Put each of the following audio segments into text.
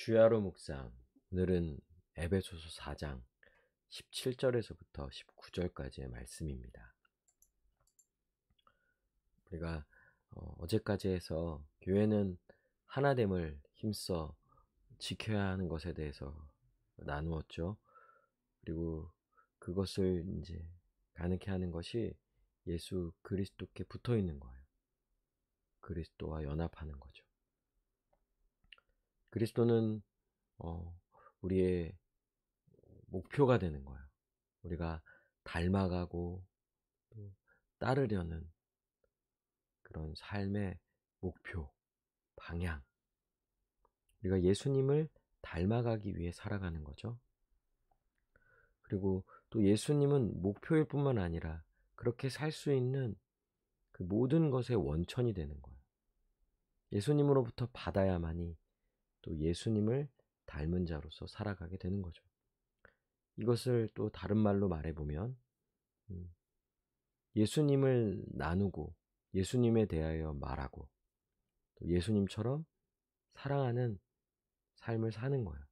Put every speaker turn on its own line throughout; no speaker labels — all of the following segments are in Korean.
주야로 묵상. 오늘은 에베소서 4장 17절에서부터 19절까지의 말씀입니다. 우리가 어제까지 해서 교회는 하나됨을 힘써 지켜야 하는 것에 대해서 나누었죠. 그리고 그것을 이제 가능케 하는 것이 예수 그리스도께 붙어 있는 거예요. 그리스도와 연합하는 거죠. 그리스도는 우리의 목표가 되는 거예요. 우리가 닮아가고 또 따르려는 그런 삶의 목표, 방향. 우리가 예수님을 닮아가기 위해 살아가는 거죠. 그리고 또 예수님은 목표일 뿐만 아니라 그렇게 살 수 있는 그 모든 것의 원천이 되는 거예요. 예수님으로부터 받아야만이 또 예수님을 닮은 자로서 살아가게 되는 거죠. 이것을 또 다른 말로 말해보면 예수님을 나누고 예수님에 대하여 말하고 또 예수님처럼 사랑하는 삶을 사는 거예요.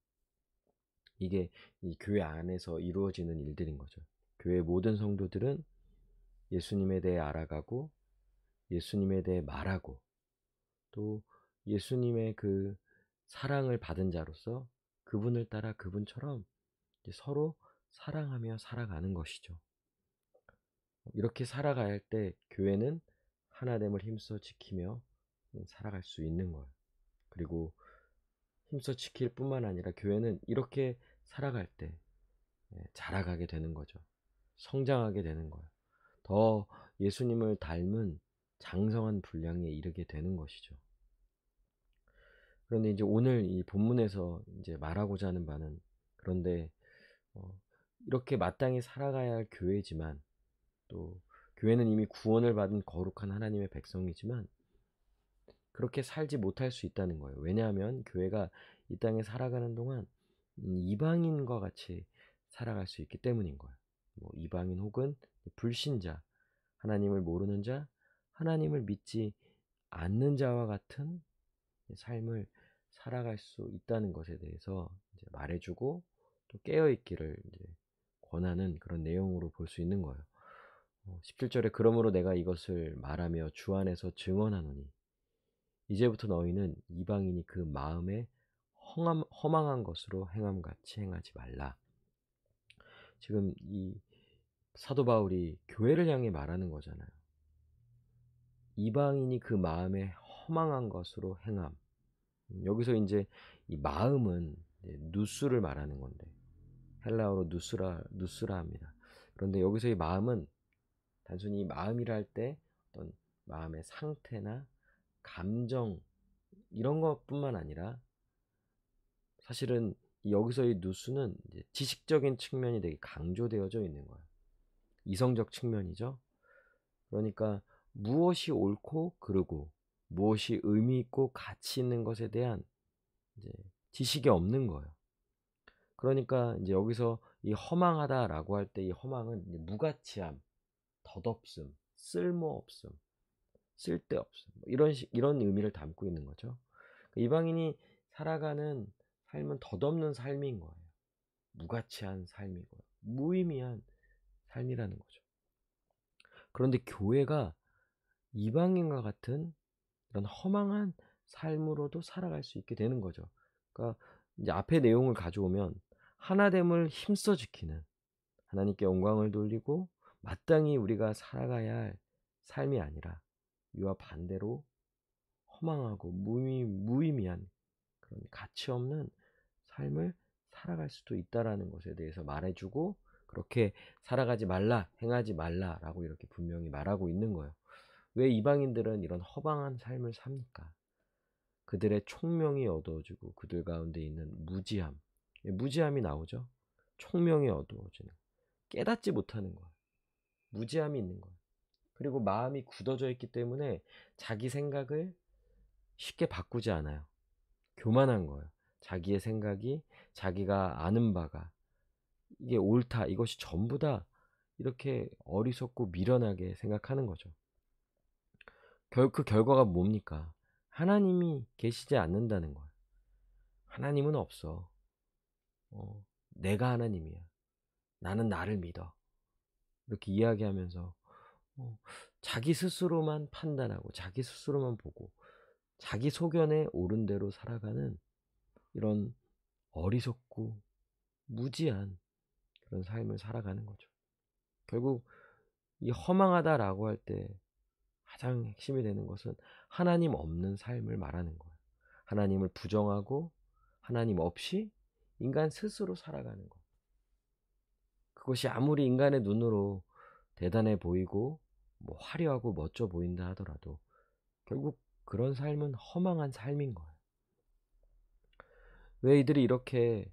이게 이 교회 안에서 이루어지는 일들인 거죠. 교회 모든 성도들은 예수님에 대해 알아가고 예수님에 대해 말하고 또 예수님의 그 사랑을 받은 자로서 그분을 따라 그분처럼 서로 사랑하며 살아가는 것이죠. 이렇게 살아가야 할 때 교회는 하나됨을 힘써 지키며 살아갈 수 있는 거예요. 그리고 힘써 지킬 뿐만 아니라 교회는 이렇게 살아갈 때 자라가게 되는 거죠. 성장하게 되는 거예요. 더 예수님을 닮은 장성한 분량에 이르게 되는 것이죠. 그런데 이제 오늘 이 본문에서 이제 말하고자 하는 바는 그런데 이렇게 마땅히 살아가야 할 교회지만 또 교회는 이미 구원을 받은 거룩한 하나님의 백성이지만 그렇게 살지 못할 수 있다는 거예요. 왜냐하면 교회가 이 땅에 살아가는 동안 이방인과 같이 살아갈 수 있기 때문인 거예요. 이방인 혹은 불신자, 하나님을 모르는 자, 하나님을 믿지 않는 자와 같은 삶을 살아갈 수 있다는 것에 대해서 이제 말해주고 또 깨어있기를 이제 권하는 그런 내용으로 볼 수 있는 거예요. 17절에 그러므로 내가 이것을 말하며 주 안에서 증언하노니 이제부터 너희는 이방인이 그 마음에 허망한 것으로 행함같이 행하지 말라. 지금 이 사도 바울이 교회를 향해 말하는 거잖아요. 이방인이 그 마음에 허망한 것으로 행함. 여기서 이제 이 마음은 누스를 말하는 건데 헬라어로 누스라 합니다. 그런데 여기서 이 마음은 단순히 마음이라 할 때 어떤 마음의 상태나 감정 이런 것뿐만 아니라 사실은 여기서의 누수는 이제 지식적인 측면이 되게 강조되어져 있는 거예요. 이성적 측면이죠. 그러니까 무엇이 옳고 그르고 무엇이 의미 있고 가치 있는 것에 대한 이제 지식이 없는 거예요. 그러니까 이제 여기서 이 허망하다라고 할 때 이 허망은 이제 무가치함, 덧없음, 쓸모없음, 쓸데없음 이런 의미를 담고 있는 거죠. 이방인이 살아가는 삶은 덧없는 삶인 거예요. 무가치한 삶이고요. 무의미한 삶이라는 거죠. 그런데 교회가 이방인과 같은 이런 허망한 삶으로도 살아갈 수 있게 되는 거죠. 그러니까 이제 앞의 내용을 가져오면 하나됨을 힘써 지키는 하나님께 영광을 돌리고 마땅히 우리가 살아가야 할 삶이 아니라 이와 반대로 허망하고 무의미한 그런 가치 없는 삶을 살아갈 수도 있다라는 것에 대해서 말해주고 그렇게 살아가지 말라, 행하지 말라라고 이렇게 분명히 말하고 있는 거예요. 왜 이방인들은 이런 허망한 삶을 삽니까? 그들의 총명이 어두워지고 그들 가운데 있는 무지함이 나오죠. 총명이 어두워지는, 깨닫지 못하는 거예요. 무지함이 있는 거예요. 그리고 마음이 굳어져 있기 때문에 자기 생각을 쉽게 바꾸지 않아요. 교만한 거예요. 자기의 생각이 자기가 아는 바가 이게 옳다, 이것이 전부다 이렇게 어리석고 미련하게 생각하는 거죠. 그 결과가 뭡니까? 하나님이 계시지 않는다는 거예요. 하나님은 없어. 내가 하나님이야. 나는 나를 믿어. 이렇게 이야기하면서 자기 스스로만 판단하고 자기 스스로만 보고 자기 소견에 옳은 대로 살아가는 이런 어리석고 무지한 그런 삶을 살아가는 거죠. 결국 이 허망하다라고 할 때 가장 핵심이 되는 것은 하나님 없는 삶을 말하는 거예요. 하나님을 부정하고 하나님 없이 인간 스스로 살아가는 것. 그것이 아무리 인간의 눈으로 대단해 보이고 뭐 화려하고 멋져 보인다 하더라도 결국 그런 삶은 허망한 삶인 거예요. 왜 이들이 이렇게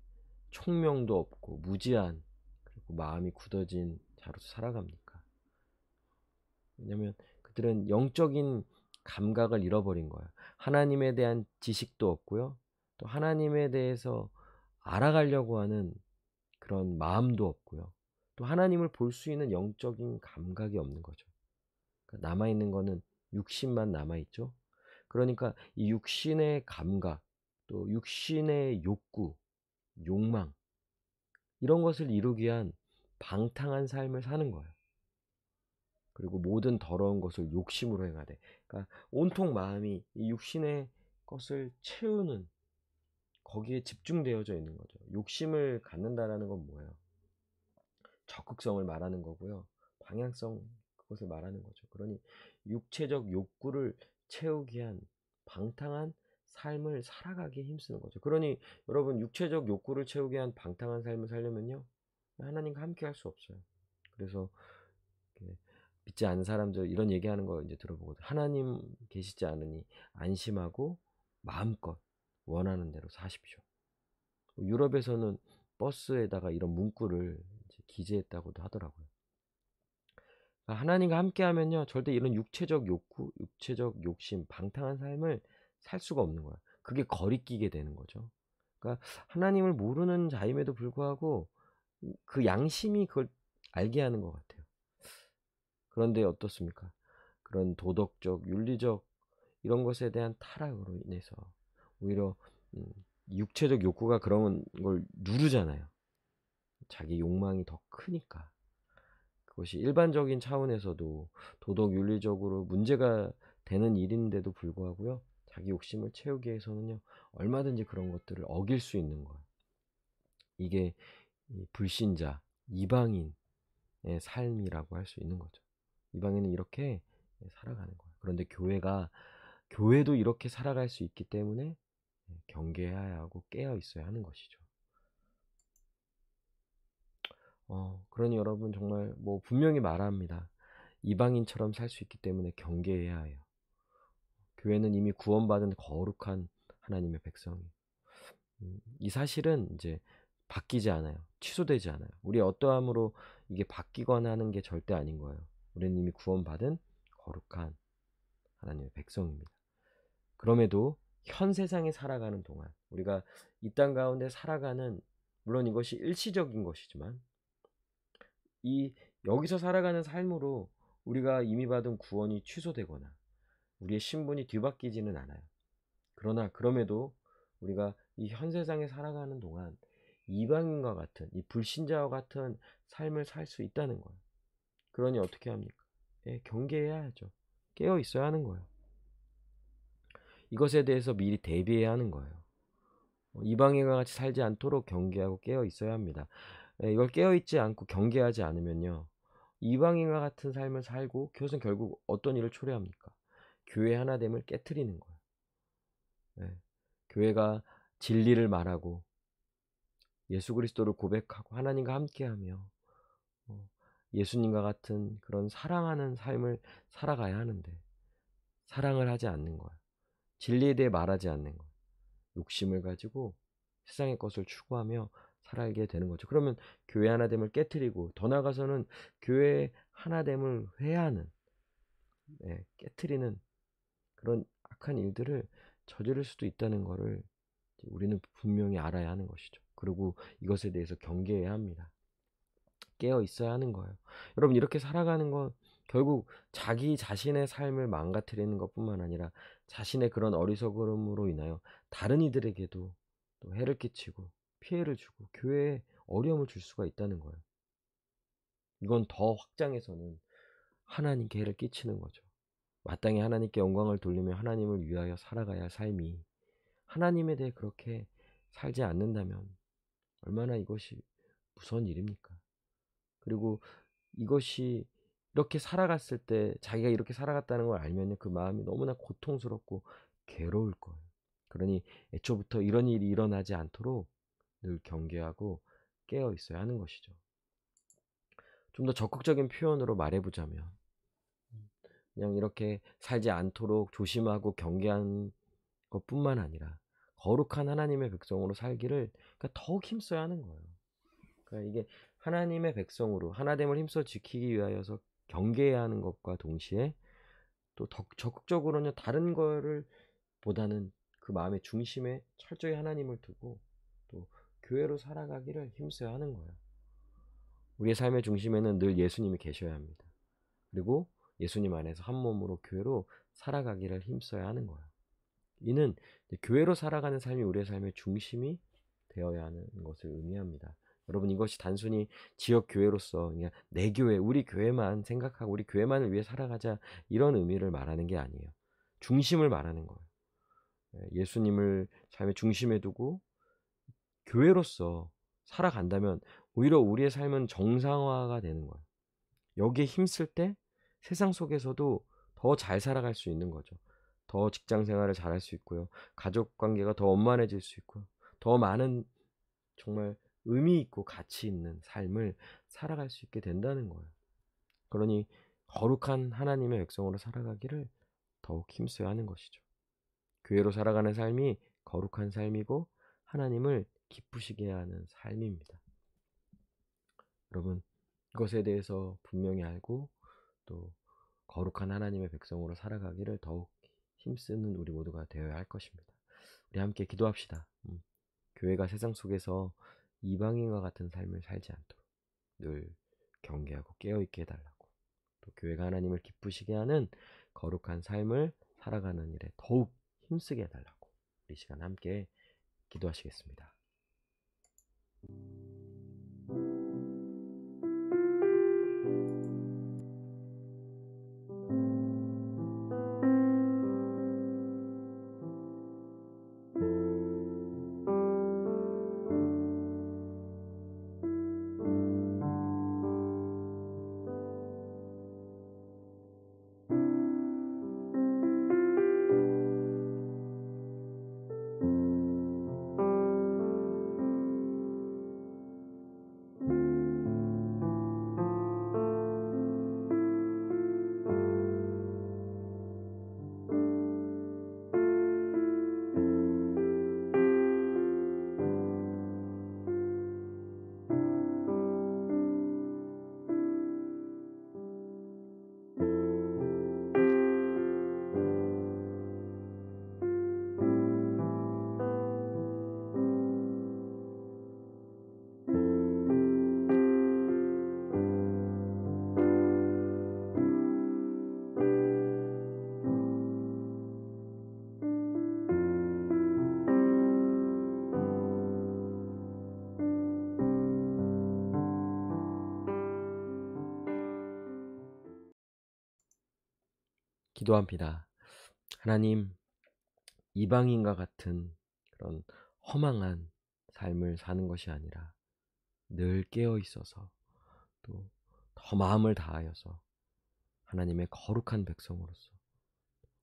총명도 없고 무지한 그리고 마음이 굳어진 자로서 살아갑니까? 왜냐하면 그들은 영적인 감각을 잃어버린 거예요. 하나님에 대한 지식도 없고요. 또 하나님에 대해서 알아가려고 하는 그런 마음도 없고요. 또 하나님을 볼 수 있는 영적인 감각이 없는 거죠. 그러니까 남아있는 거는 육신만 남아있죠. 그러니까 이 육신의 감각, 또 육신의 욕구, 욕망 이런 것을 이루기 위한 방탕한 삶을 사는 거예요. 그리고 모든 더러운 것을 욕심으로 행하되, 그러니까 온통 마음이 이 육신의 것을 채우는 거기에 집중되어져 있는 거죠. 욕심을 갖는다라는 건 뭐예요? 적극성을 말하는 거고요. 방향성 그것을 말하는 거죠. 그러니 육체적 욕구를 채우기 위한 방탕한 삶을 살아가기에 힘쓰는 거죠. 그러니 여러분 육체적 욕구를 채우기 위한 방탕한 삶을 살려면요. 하나님과 함께 할 수 없어요. 그래서 믿지 않는 사람들 이런 얘기하는 거 이제 들어보거든요. 하나님 계시지 않으니 안심하고 마음껏 원하는 대로 사십시오. 유럽에서는 버스에다가 이런 문구를 이제 기재했다고도 하더라고요. 그러니까 하나님과 함께 하면요. 절대 이런 육체적 욕구, 육체적 욕심, 방탕한 삶을 살 수가 없는 거야. 그게 거리끼게 되는 거죠. 그러니까 하나님을 모르는 자임에도 불구하고 그 양심이 그걸 알게 하는 것 같아요. 그런데 어떻습니까? 그런 도덕적, 윤리적 이런 것에 대한 타락으로 인해서 오히려 육체적 욕구가 그런 걸 누르잖아요. 자기 욕망이 더 크니까. 그것이 일반적인 차원에서도 도덕 윤리적으로 문제가 되는 일인데도 불구하고요. 자기 욕심을 채우기 위해서는요. 얼마든지 그런 것들을 어길 수 있는 거예요. 이게 불신자, 이방인의 삶이라고 할 수 있는 거죠. 이방인은 이렇게 살아가는 거예요. 그런데 교회도 이렇게 살아갈 수 있기 때문에 경계해야 하고 깨어 있어야 하는 것이죠. 그러니 여러분 정말 뭐 분명히 말합니다. 이방인처럼 살 수 있기 때문에 경계해야 해요. 교회는 이미 구원받은 거룩한 하나님의 백성이. 이 사실은 이제 바뀌지 않아요. 취소되지 않아요. 우리 어떠함으로 이게 바뀌거나 하는 게 절대 아닌 거예요. 우리는 이미 구원받은 거룩한 하나님의 백성입니다. 그럼에도 현 세상에 살아가는 동안 우리가 이 땅 가운데 살아가는 물론 이것이 일시적인 것이지만 이 여기서 살아가는 삶으로 우리가 이미 받은 구원이 취소되거나 우리의 신분이 뒤바뀌지는 않아요. 그러나 그럼에도 우리가 이 현 세상에 살아가는 동안 이방인과 같은 이 불신자와 같은 삶을 살 수 있다는 거예요. 그러니 어떻게 합니까? 경계해야 하죠. 깨어 있어야 하는 거예요. 이것에 대해서 미리 대비해야 하는 거예요. 이방인과 같이 살지 않도록 경계하고 깨어 있어야 합니다. 이걸 깨어 있지 않고 경계하지 않으면요. 이방인과 같은 삶을 살고 그것은 결국 어떤 일을 초래합니까? 교회 하나됨을 깨트리는 거예요. 교회가 진리를 말하고 예수 그리스도를 고백하고 하나님과 함께하며 예수님과 같은 그런 사랑하는 삶을 살아가야 하는데 사랑을 하지 않는 거예요. 진리에 대해 말하지 않는 거예요. 욕심을 가지고 세상의 것을 추구하며 살아가게 되는 거죠. 그러면 교회 하나됨을 깨트리고 더 나아가서는 교회 하나됨을 회하는 깨트리는 그런 악한 일들을 저지를 수도 있다는 것을 우리는 분명히 알아야 하는 것이죠. 그리고 이것에 대해서 경계해야 합니다. 깨어 있어야 하는 거예요. 여러분 이렇게 살아가는 건 결국 자기 자신의 삶을 망가뜨리는 것뿐만 아니라 자신의 그런 어리석음으로 인하여 다른 이들에게도 또 해를 끼치고 피해를 주고 교회에 어려움을 줄 수가 있다는 거예요. 이건 더 확장해서는 하나님께 해를 끼치는 거죠. 마땅히 하나님께 영광을 돌리며 하나님을 위하여 살아가야 할 삶이 하나님에 대해 그렇게 살지 않는다면 얼마나 이것이 무서운 일입니까? 그리고 이것이 이렇게 살아갔을 때 자기가 이렇게 살아갔다는 걸 알면 그 마음이 너무나 고통스럽고 괴로울 거예요. 그러니 애초부터 이런 일이 일어나지 않도록 늘 경계하고 깨어 있어야 하는 것이죠. 좀 더 적극적인 표현으로 말해보자면 그냥 이렇게 살지 않도록 조심하고 경계한 것뿐만 아니라 거룩한 하나님의 백성으로 살기를 그러니까 더욱 힘써야 하는 거예요. 그러니까 이게 하나님의 백성으로 하나됨을 힘써 지키기 위하여서 경계해야 하는 것과 동시에 또 더 적극적으로는 다른 거를 보다는 그 마음의 중심에 철저히 하나님을 두고 또 교회로 살아가기를 힘써야 하는 거예요. 우리의 삶의 중심에는 늘 예수님이 계셔야 합니다. 그리고 예수님 안에서 한 몸으로 교회로 살아가기를 힘써야 하는 거예요. 이는 교회로 살아가는 삶이 우리의 삶의 중심이 되어야 하는 것을 의미합니다. 여러분, 이것이 단순히 지역 교회로서 그냥 내 교회, 우리 교회만 생각하고 우리 교회만을 위해 살아가자 이런 의미를 말하는 게 아니에요. 중심을 말하는 거예요. 예수님을 삶의 중심에 두고 교회로서 살아간다면 오히려 우리의 삶은 정상화가 되는 거예요. 여기에 힘쓸 때 세상 속에서도 더 잘 살아갈 수 있는 거죠. 더 직장 생활을 잘할 수 있고요. 가족 관계가 더 원만해질 수 있고요. 더 많은 정말 의미 있고 가치 있는 삶을 살아갈 수 있게 된다는 거예요. 그러니 거룩한 하나님의 백성으로 살아가기를 더욱 힘써야 하는 것이죠. 교회로 살아가는 삶이 거룩한 삶이고 하나님을 기쁘시게 하는 삶입니다. 여러분, 이것에 대해서 분명히 알고 또 거룩한 하나님의 백성으로 살아가기를 더욱 힘쓰는 우리 모두가 되어야 할 것입니다. 우리 함께 기도합시다. 교회가 세상 속에서 이방인과 같은 삶을 살지 않도록 늘 경계하고 깨어있게 해달라고, 또 교회가 하나님을 기쁘시게 하는 거룩한 삶을 살아가는 일에 더욱 힘쓰게 해달라고 우리 시간 함께 기도하시겠습니다. 기도합니다. 하나님, 이방인과 같은 그런 허망한 삶을 사는 것이 아니라 늘 깨어 있어서 또 더 마음을 다하여서 하나님의 거룩한 백성으로서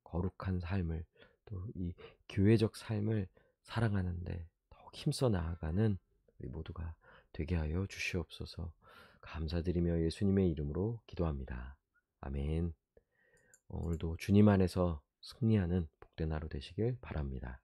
거룩한 삶을, 또 이 교회적 삶을 살아가는데 더욱 힘써 나아가는 우리 모두가 되게 하여 주시옵소서. 감사드리며 예수님의 이름으로 기도합니다. 아멘. 오늘도 주님 안에서 승리하는 복된 하루 되시길 바랍니다.